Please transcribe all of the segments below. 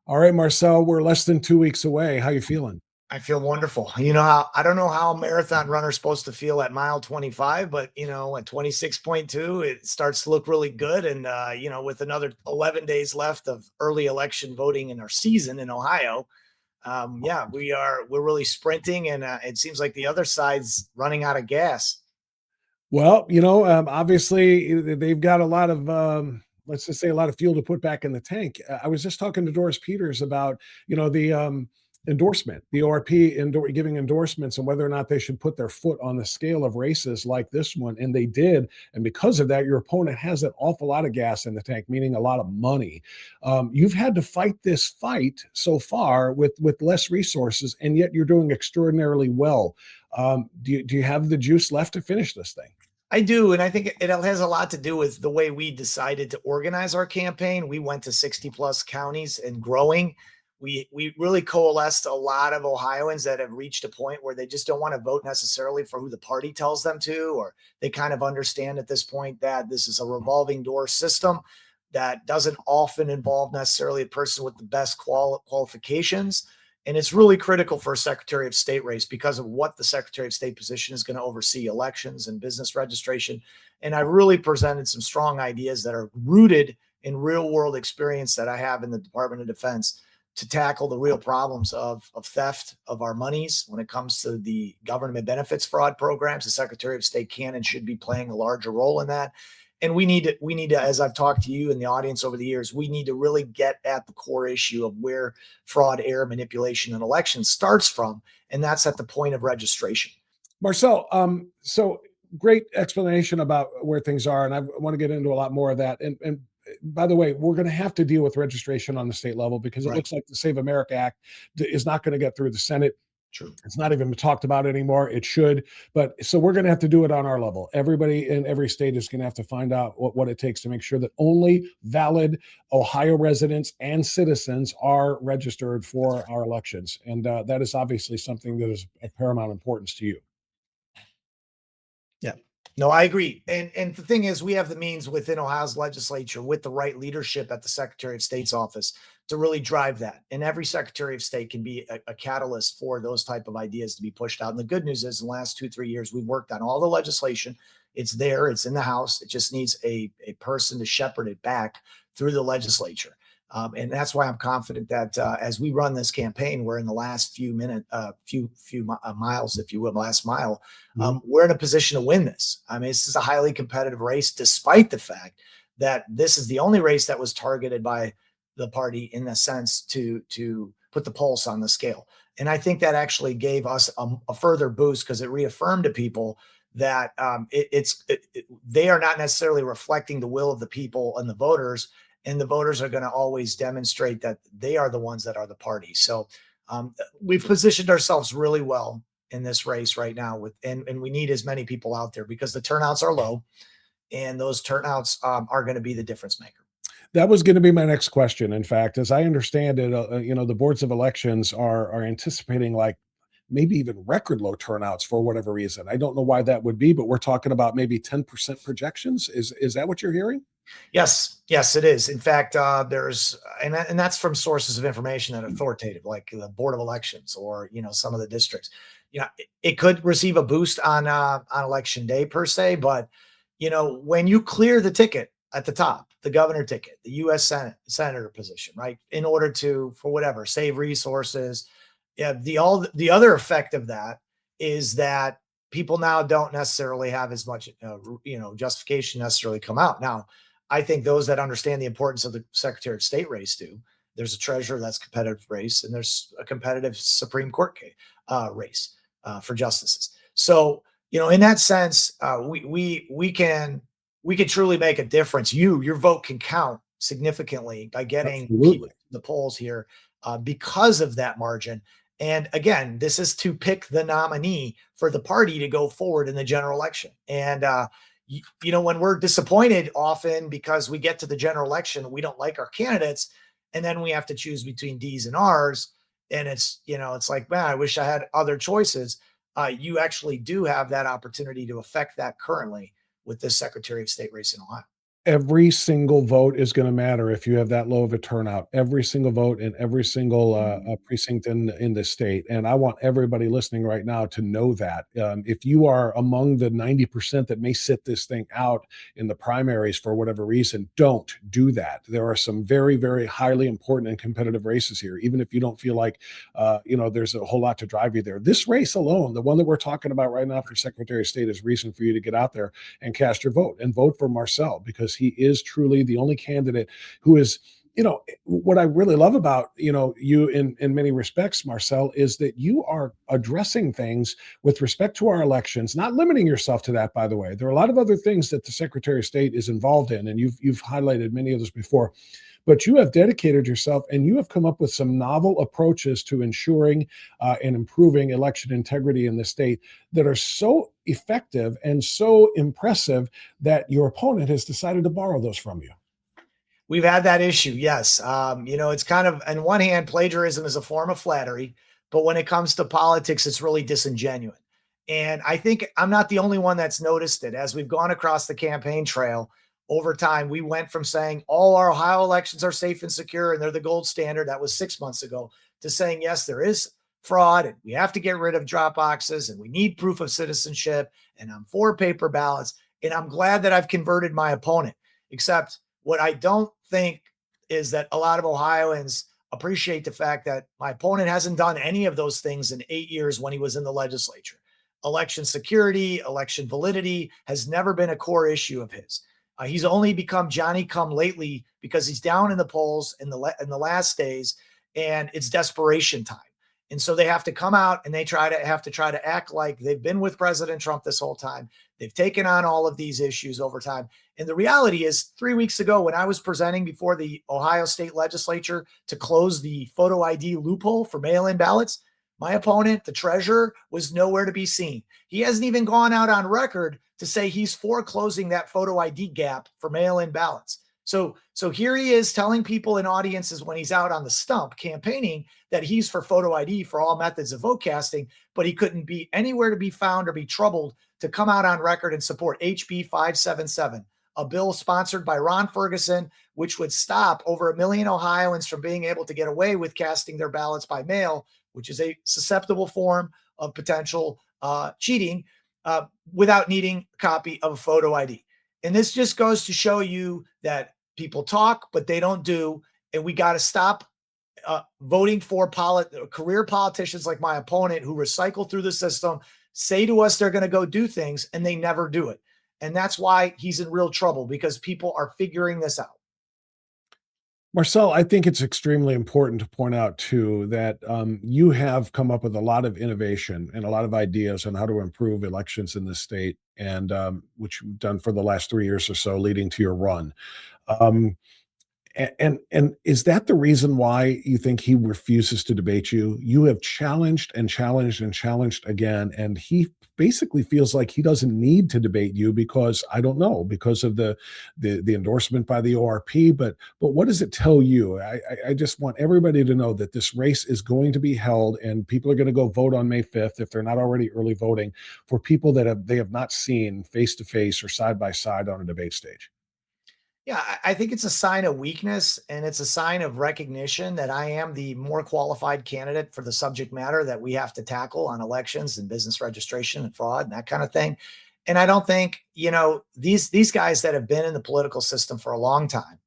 All right, Marcel, we're less than 2 weeks away. How you feeling? I feel wonderful. You know how I don't know how a marathon runner's supposed to feel at mile 25, but at 26.2, it starts to look really good. And with another 11 days left of early election voting in our season in Ohio, yeah, we're really sprinting, and it seems like the other side's running out of gas. Well, obviously they've got a lot of, let's just say, a lot of fuel to put back in the tank. I was just talking to Doris Peters about, the endorsement, the ORP giving endorsements and whether or not they should put their foot on the scale of races like this one. And they did. And because of that, your opponent has an awful lot of gas in the tank, meaning a lot of money. You've had to fight this fight so far with less resources, and yet you're doing extraordinarily well. Do you have the juice left to finish this thing? I do, and I think it has a lot to do with the way we decided to organize our campaign. We went to 60 plus counties and growing. We really coalesced a lot of Ohioans that have reached a point where they just don't want to vote necessarily for who the party tells them to, or they kind of understand at this point that this is a revolving door system that doesn't often involve necessarily a person with the best qualifications. And it's really critical for a Secretary of State race because of what the Secretary of State position is going to oversee elections and business registration. And I really presented some strong ideas that are rooted in real world experience that I have in the Department of Defense to tackle the real problems of theft of our monies when it comes to the government benefits fraud programs. The Secretary of State can and should be playing a larger role in that. And we need to, as I've talked to you in the audience over the years, we need to really get at the core issue of where fraud, error, manipulation, and elections starts from, and that's at the point of registration. Marcel, so great explanation about where things are, and I want to get into a lot more of that. And by the way, we're going to have to deal with registration on the state level because it Right. looks like the Save America Act is not going to get through the Senate. True. It's not even talked about anymore. It should, but so we're going to have to do it on our level. Everybody in every state is going to have to find out what it takes to make sure that only valid Ohio residents and citizens are registered for our elections, and that is obviously something that is of paramount importance to you. Yeah. No, I agree. And the thing is, we have the means within Ohio's legislature with the right leadership at the Secretary of State's office to really drive that. And every Secretary of State can be a catalyst for those type of ideas to be pushed out. And the good news is in the last 2, 3 years, we've worked on all the legislation. It's there, it's in the House. It just needs a person to shepherd it back through the legislature. And that's why I'm confident that as we run this campaign, we're in the last miles, if you will, last mile. Mhm. We're in a position to win this. I mean, this is a highly competitive race, despite the fact that this is the only race that was targeted by the party in the sense to put the pulse on the scale. And I think that actually gave us a further boost because it reaffirmed to people that they are not necessarily reflecting the will of the people and the voters, and the voters are going to always demonstrate that they are the ones that are the party. So we've positioned ourselves really well in this race right now and we need as many people out there because the turnouts are low, and those turnouts are going to be the difference maker. That was going to be my next question. In fact, as I understand it, the boards of elections are anticipating like maybe even record low turnouts for whatever reason. I don't know why that would be, but we're talking about maybe 10% projections. Is that what you're hearing? Yes, it is. In fact, and that's from sources of information that are authoritative, like the Board of Elections or some of the districts. It could receive a boost on election day per se, but when you clear the ticket at the top, the governor ticket, the U.S. Senate senator position, right, in order to for whatever save resources, yeah, the other effect of that is that people now don't necessarily have as much justification necessarily come out now. I think those that understand the importance of the Secretary of State race do. There's a treasurer that's competitive race, and there's a competitive Supreme Court race for justices. So, in that sense, we can truly make a difference. Your vote can count significantly by getting people Absolutely. to the polls here because of that margin. And again, this is to pick the nominee for the party to go forward in the general election. And when we're disappointed often because we get to the general election, we don't like our candidates, and then we have to choose between D's and R's. And it's like, man, I wish I had other choices. You actually do have that opportunity to affect that currently with this Secretary of State race in Ohio. Every single vote is going to matter if you have that low of a turnout. Every single vote in every single precinct in the state. And I want everybody listening right now to know that if you are among the 90% that may sit this thing out in the primaries for whatever reason, don't do that. There are some very, very highly important and competitive races here, even if you don't feel like there's a whole lot to drive you there. This race alone, the one that we're talking about right now for Secretary of State, is reason for you to get out there and cast your vote and vote for Marcell, because he is truly the only candidate who is, what I really love about, you in many respects, Marcell, is that you are addressing things with respect to our elections, not limiting yourself to that, by the way. There are a lot of other things that the Secretary of State is involved in, and you've highlighted many of those before. But you have dedicated yourself and you have come up with some novel approaches to ensuring and improving election integrity in the state that are so effective and so impressive that your opponent has decided to borrow those from you. We've had that issue, yes. It's kind of, on one hand, plagiarism is a form of flattery, but when it comes to politics, it's really disingenuous. And I think I'm not the only one that's noticed it. As we've gone across the campaign trail over time, we went from saying all our Ohio elections are safe and secure and they're the gold standard, that was 6 months ago, to saying, yes, there is fraud and we have to get rid of drop boxes and we need proof of citizenship and I'm for paper ballots. And I'm glad that I've converted my opponent, except what I don't think is that a lot of Ohioans appreciate the fact that my opponent hasn't done any of those things in 8 years when he was in the legislature. Election security, election validity has never been a core issue of his. He's only become Johnny come lately because he's down in the polls in the last days, and it's desperation time. And so they have to come out and they have to try to act like they've been with President Trump this whole time. They've taken on all of these issues over time. And the reality is, 3 weeks ago, when I was presenting before the Ohio State Legislature to close the photo ID loophole for mail-in ballots, my opponent, the treasurer, was nowhere to be seen. He hasn't even gone out on record to say he's for closing that photo ID gap for mail-in ballots. So here he is telling people in audiences when he's out on the stump campaigning that he's for photo ID for all methods of vote casting, but he couldn't be anywhere to be found or be troubled to come out on record and support HB 577, a bill sponsored by Ron Ferguson, which would stop over 1 million Ohioans from being able to get away with casting their ballots by mail, which is a susceptible form of potential cheating, without needing a copy of a photo ID. And this just goes to show you that people talk, but they don't do. And we got to stop voting for career politicians like my opponent who recycle through the system, say to us they're going to go do things, and they never do it. And that's why he's in real trouble, because people are figuring this out. Marcell, I think it's extremely important to point out too that you have come up with a lot of innovation and a lot of ideas on how to improve elections in the state, and which you've done for the last 3 years or so, leading to your run. Um, and is that the reason why you think he refuses to debate you? You have challenged and challenged and challenged again, and he basically feels like he doesn't need to debate you because, I don't know, because of the endorsement by the ORP. But what does it tell you? I just want everybody to know that this race is going to be held, and people are going to go vote on May 5th if they're not already early voting for people that they have not seen face to face or side by side on a debate stage. Yeah, I think it's a sign of weakness, and it's a sign of recognition that I am the more qualified candidate for the subject matter that we have to tackle on elections and business registration and fraud and that kind of thing. And I don't think, these guys that have been in the political system for a long time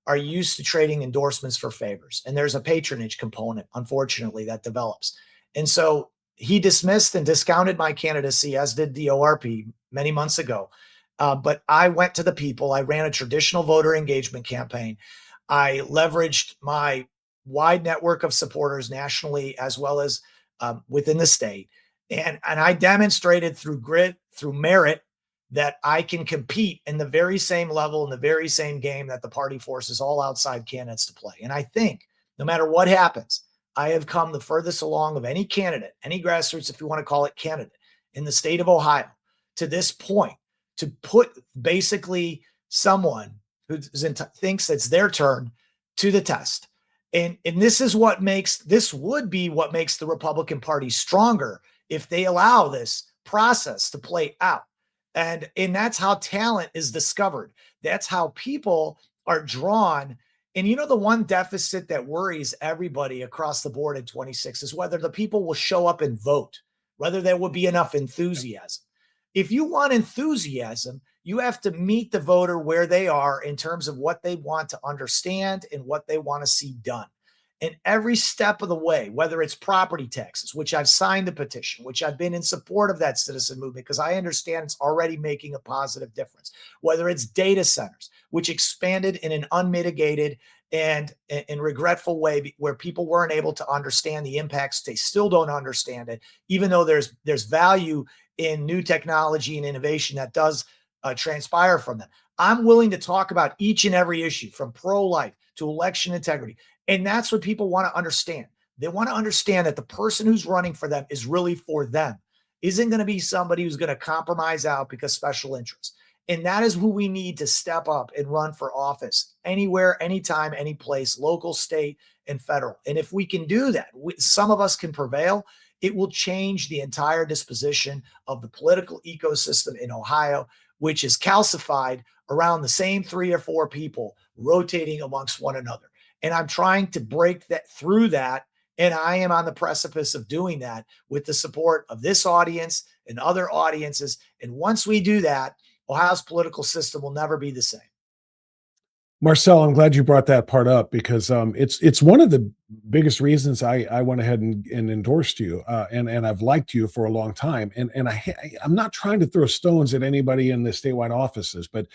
are used to trading endorsements for favors. And there's a patronage component, unfortunately, that develops. And so he dismissed and discounted my candidacy, as did the ORP many months ago. But I went to the people. I ran a traditional voter engagement campaign. I leveraged my wide network of supporters nationally as well as within the state. And I demonstrated through grit, through merit, that I can compete in the very same level, in the very same game that the party forces all outside candidates to play. And I think no matter what happens, I have come the furthest along of any candidate, any grassroots, if you want to call it candidate, in the state of Ohio to this point, to put basically someone who thinks it's their turn to the test. And this would be what makes the Republican Party stronger if they allow this process to play out. And that's how talent is discovered. That's how people are drawn. And the one deficit that worries everybody across the board in 26 is whether the people will show up and vote, whether there will be enough enthusiasm. If you want enthusiasm, you have to meet the voter where they are in terms of what they want to understand and what they want to see done. And every step of the way, whether it's property taxes, which I've signed a petition, which I've been in support of that citizen movement because I understand it's already making a positive difference, whether it's data centers, which expanded in an unmitigated and regretful way where people weren't able to understand the impacts. They still don't understand it, even though there's value in new technology and innovation that does transpire from them. I'm willing to talk about each and every issue from pro-life to election integrity. And that's what people want to understand. They want to understand that the person who's running for them is really for them, isn't going to be somebody who's going to compromise out because special interests. And that is who we need to step up and run for office anywhere, anytime, any place, local, state, and federal. And if we can do that, some of us can prevail. It will change the entire disposition of the political ecosystem in Ohio, which is calcified around the same 3 or 4 people rotating amongst one another. And I'm trying to break that through that. And I am on the precipice of doing that with the support of this audience and other audiences. And once we do that, Ohio's political system will never be the same. Marcell, I'm glad you brought that part up because it's one of the biggest reasons I went ahead and endorsed you, and I've liked you for a long time. And I'm not trying to throw stones at anybody in the statewide offices, but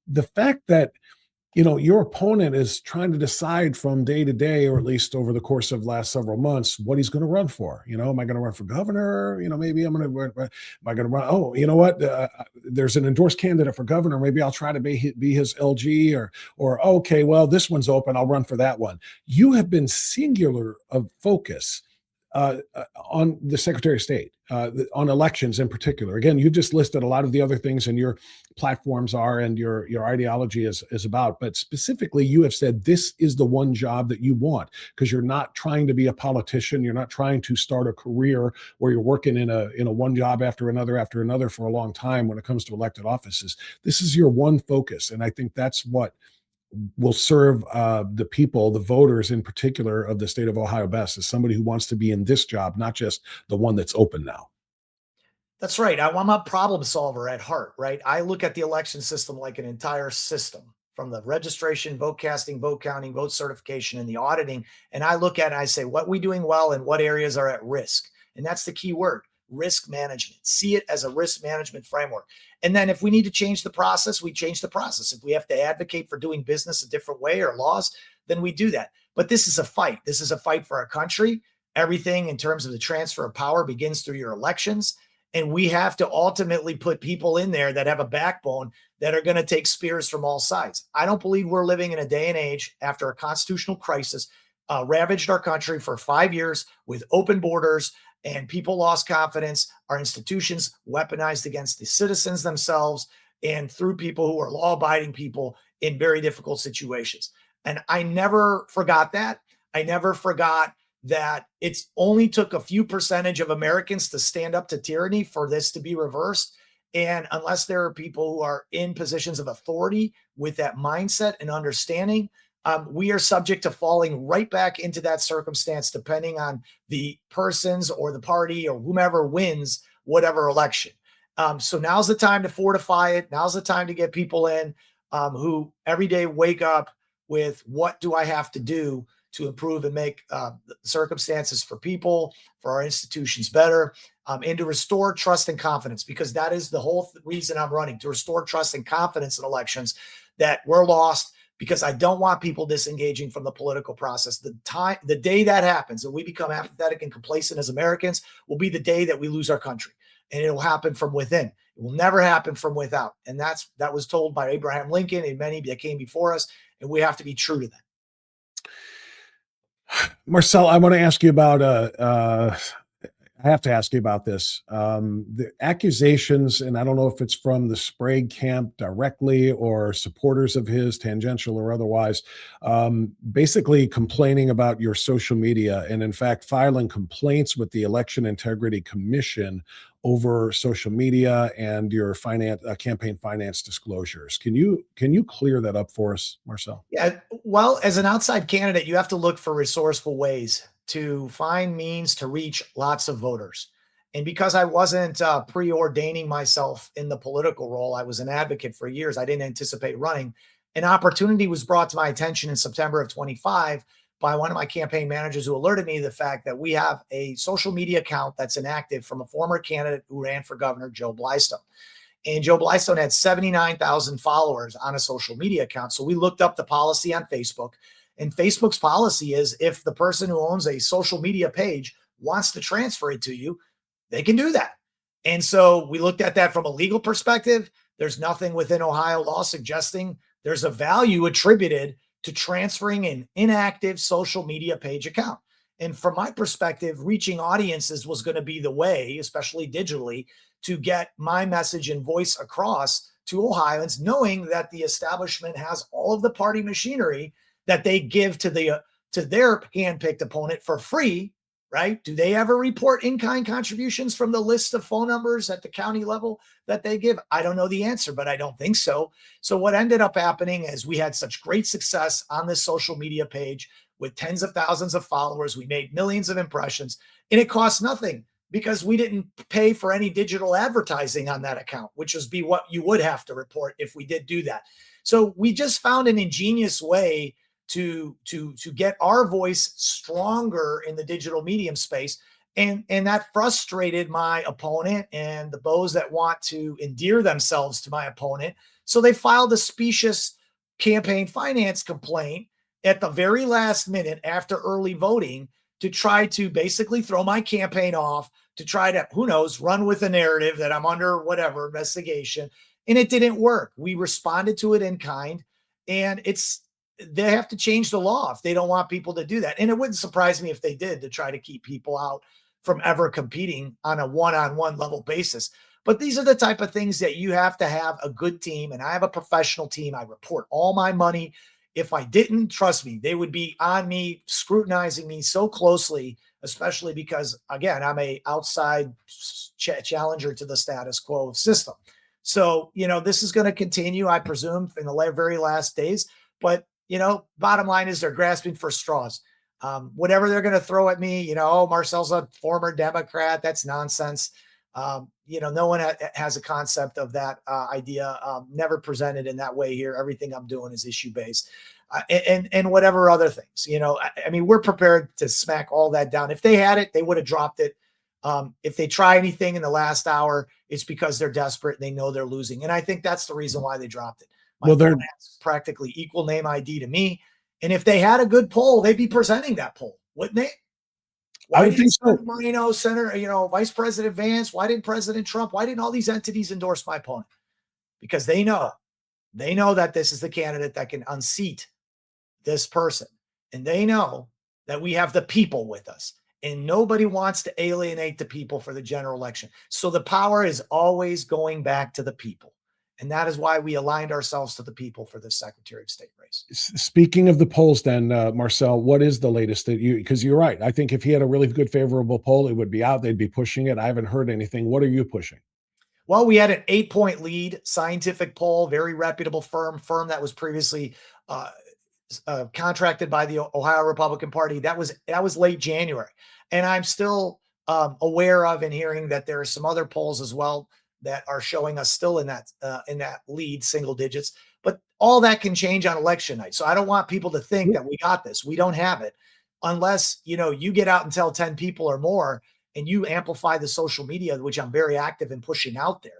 the fact that your opponent is trying to decide from day to day, or at least over the course of the last several months, what he's going to run for. Am I going to run for governor? Maybe I'm going to run. Am I going to run? Oh, you know what? There's an endorsed candidate for governor. Maybe I'll try to be his LG or okay, well, this one's open. I'll run for that one. You have been singular of focus on the Secretary of State, on elections in particular. Again, you just listed a lot of the other things and your platforms are and your ideology is about, but specifically you have said this is the one job that you want because you're not trying to be a politician. You're not trying to start a career where you're working in a one job after another for a long time when it comes to elected offices. This is your one focus. And I think that's what will serve the people, the voters in particular of the state of Ohio best, as somebody who wants to be in this job, not just the one that's open now. That's right. I'm a problem solver at heart, right? I look at the election system like an entire system, from the registration, vote casting, vote counting, vote certification, and the auditing. And I look at it and I say, what are we doing well and what areas are at risk? And that's the key word. Risk management. See it as a risk management framework. And then if we need to change the process, we change the process. If we have to advocate for doing business a different way or laws, then we do that. But this is a fight. This is a fight for our country. Everything in terms of the transfer of power begins through your elections. And we have to ultimately put people in there that have a backbone that are going to take spears from all sides. I don't believe we're living in a day and age after a constitutional crisis ravaged our country for 5 years with open borders, and people lost confidence. Our institutions weaponized against the citizens themselves and through people who are law-abiding people in very difficult situations. And I never forgot that. I never forgot that it's only took a few percentage of Americans to stand up to tyranny for this to be reversed. And unless there are people who are in positions of authority with that mindset and understanding, we are subject to falling right back into that circumstance, depending on the persons or the party or whomever wins whatever election. So now's the time to fortify it. Now's the time to get people in who every day wake up with, what do I have to do to improve and make circumstances for people, for our institutions better, and to restore trust and confidence, because that is the whole reason I'm running, to restore trust and confidence in elections that were lost, because I don't want people disengaging from the political process. The day that happens and we become apathetic and complacent as Americans will be the day that we lose our country, and it'll happen from within. It will never happen from without. And that was told by Abraham Lincoln and many that came before us, and we have to be true to that. Marcell, I want to ask you about I have to ask you about this. The accusations, and I don't know if it's from the Sprague camp directly or supporters of his, tangential or otherwise, basically complaining about your social media and, in fact, filing complaints with the Election Integrity Commission over social media and your campaign finance disclosures. Can you clear that up for us, Marcell? Yeah, well, as an outside candidate, you have to look for resourceful ways to find means to reach lots of voters. And because I wasn't preordaining myself in the political role, I was an advocate for years. I didn't anticipate running. An opportunity was brought to my attention in September of 25 by one of my campaign managers who alerted me to the fact that we have a social media account that's inactive from a former candidate who ran for governor, Joe Blystone. And Joe Blystone had 79,000 followers on a social media account. So we looked up the policy on Facebook. And Facebook's policy is if the person who owns a social media page wants to transfer it to you, they can do that. And so we looked at that from a legal perspective. There's nothing within Ohio law suggesting there's a value attributed to transferring an inactive social media page account. And from my perspective, reaching audiences was going to be the way, especially digitally, to get my message and voice across to Ohioans, knowing that the establishment has all of the party machinery that they give to their handpicked opponent for free, right? Do they ever report in-kind contributions from the list of phone numbers at the county level that they give? I don't know the answer, but I don't think so. So what ended up happening is we had such great success on this social media page with tens of thousands of followers. We made millions of impressions, and it cost nothing because we didn't pay for any digital advertising on that account, which would be what you would have to report if we did do that. So we just found an ingenious way to get our voice stronger in the digital medium space. And that frustrated my opponent and the those that want to endear themselves to my opponent. So they filed a specious campaign finance complaint at the very last minute after early voting to try to basically throw my campaign off, to try to, who knows, run with a narrative that I'm under whatever investigation. And it didn't work. We responded to it in kind. And they have to change the law if they don't want people to do that. And it wouldn't surprise me if they did, to try to keep people out from ever competing on a one-on-one level basis. But these are the type of things that you have to have a good team. And I have a professional team. I report all my money. If I didn't, trust me, they would be on me, scrutinizing me so closely, especially because, again, I'm a outside challenger to the status quo system. So, this is going to continue, I presume, in the very last days. But, bottom line is they're grasping for straws. Whatever they're going to throw at me, Marcell's a former Democrat. That's nonsense. No one has a concept of that idea, never presented in that way here. Everything I'm doing is issue based, and whatever other things, I mean, we're prepared to smack all that down. If they had it, they would have dropped it. If they try anything in the last hour, it's because they're desperate and they know they're losing. And I think that's the reason why they dropped it. My phone has practically equal name ID to me. And if they had a good poll, they'd be presenting that poll, wouldn't they? I would think so. Senator, Vice President Vance, why didn't President Trump, why didn't all these entities endorse my opponent? Because they know that this is the candidate that can unseat this person. And they know that we have the people with us. And nobody wants to alienate the people for the general election. So the power is always going back to the people. And that is why we aligned ourselves to the people for the Secretary of State race. Speaking of the polls, then, Marcell, what is the latest because you're right. I think if he had a really good, favorable poll, it would be out. They'd be pushing it. I haven't heard anything. What are you pushing? Well, we had an 8-point lead, scientific poll, very reputable firm that was previously contracted by the Ohio Republican Party. That was late January. And I'm still aware of and hearing that there are some other polls as well that are showing us still in that lead, single digits. But all that can change on election night. So I don't want people to think that we got this. We don't have it unless, you get out and tell 10 people or more and you amplify the social media, which I'm very active in pushing out there,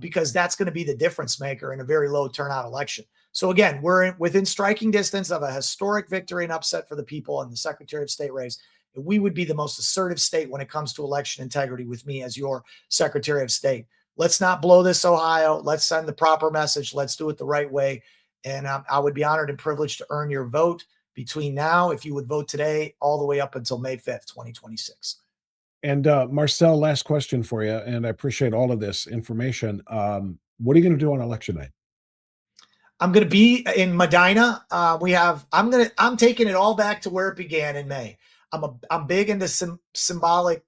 because that's going to be the difference maker in a very low turnout election. So again, we're within striking distance of a historic victory and upset for the people in the Secretary of State race. We would be the most assertive state when it comes to election integrity with me as your Secretary of State. Let's not blow this, Ohio. Let's send the proper message. Let's do it the right way. And I would be honored and privileged to earn your vote between now, if you would vote today, all the way up until May 5th, 2026. And Marcel, last question for you, and I appreciate all of this information. What are you going to do on election night? I'm going to be in Medina. I'm taking it all back to where it began in May. I'm big into symbolic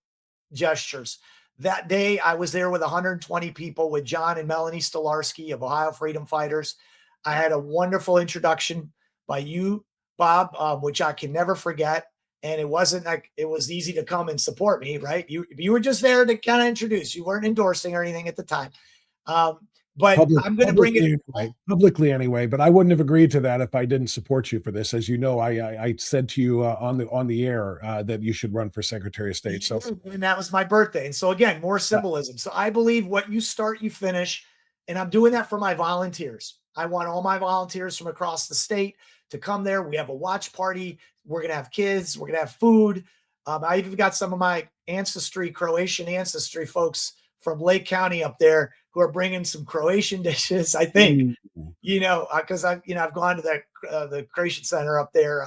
gestures. That day, I was there with 120 people with John and Melanie Stolarski of Ohio Freedom Fighters. I had a wonderful introduction by you, Bob, which I can never forget. And it wasn't like it was easy to come and support me, right? You were just there to kind of introduce. You weren't endorsing or anything at the time. But I'm going to bring it publicly anyway. But I wouldn't have agreed to that if I didn't support you for this. As you know, I said to you on the air that you should run for Secretary of State. So, and that was my birthday. And so again, more symbolism. So I believe what you start, you finish, and I'm doing that for my volunteers. I want all my volunteers from across the state to come there. We have a watch party. We're going to have kids. We're going to have food. I even got some of my Croatian ancestry folks from Lake County up there who are bringing some Croatian dishes. I think, because I've gone to the Croatian Center up there,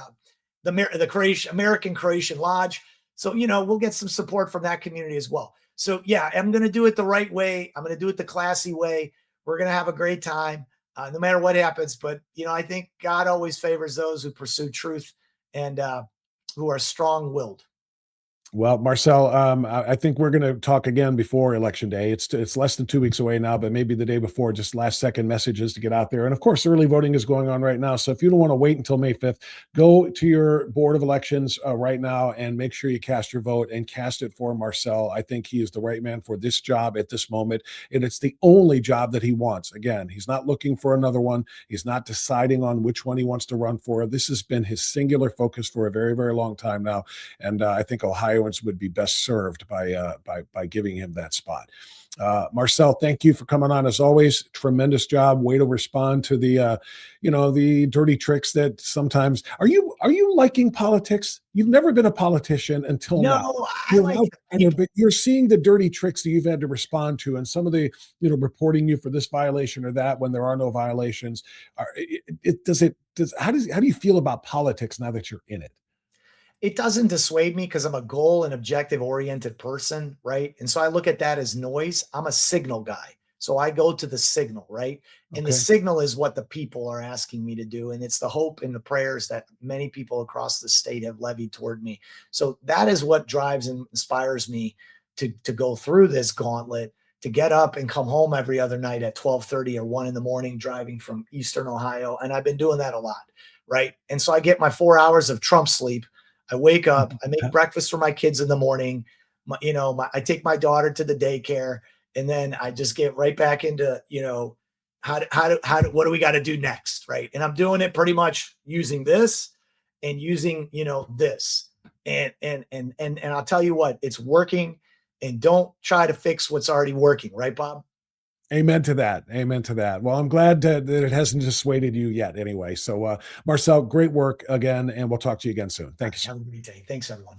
the American Croatian Lodge. So, we'll get some support from that community as well. So yeah, I'm going to do it the right way. I'm going to do it the classy way. We're going to have a great time, no matter what happens. But, I think God always favors those who pursue truth and who are strong-willed. Well, Marcel, I think we're going to talk again before Election Day. It's less than 2 weeks away now, but maybe the day before, just last second messages to get out there. And of course, early voting is going on right now. So if you don't want to wait until May 5th, go to your Board of Elections right now and make sure you cast your vote and cast it for Marcel. I think he is the right man for this job at this moment. And it's the only job that he wants. Again, he's not looking for another one. He's not deciding on which one he wants to run for. This has been his singular focus for a very, very long time now. And I think Ohioans would be best served by giving him that spot. Marcel, thank you for coming on as always. Tremendous job. Way to respond to the dirty tricks that sometimes are you liking politics? You've never been a politician until now. But you're seeing the dirty tricks that you've had to respond to, and some of the reporting you for this violation or that when there are no violations. How do you feel about politics now that you're in it? It doesn't dissuade me because I'm a goal and objective oriented person, right? And so I look at that as noise. I'm a signal guy. So I go to the signal, right? And the signal is what the people are asking me to do. And it's the hope and the prayers that many people across the state have levied toward me. So that is what drives and inspires me to go through this gauntlet, to get up and come home every other night at 12:30 or 1 a.m. driving from Eastern Ohio. And I've been doing that a lot, right? And so I get my 4 hours of Trump sleep. I wake up, I make breakfast for my kids in the morning. I take my daughter to the daycare, and then I just get right back into, what do we got to do next? Right. And I'm doing it pretty much using this and using, this and I'll tell you what, it's working, and don't try to fix what's already working. Right, Bob? Amen to that. Amen to that. Well, I'm glad that it hasn't dissuaded you yet anyway. So, Marcel, great work again, and we'll talk to you again soon. Thank you. Have a great day. Thanks, everyone.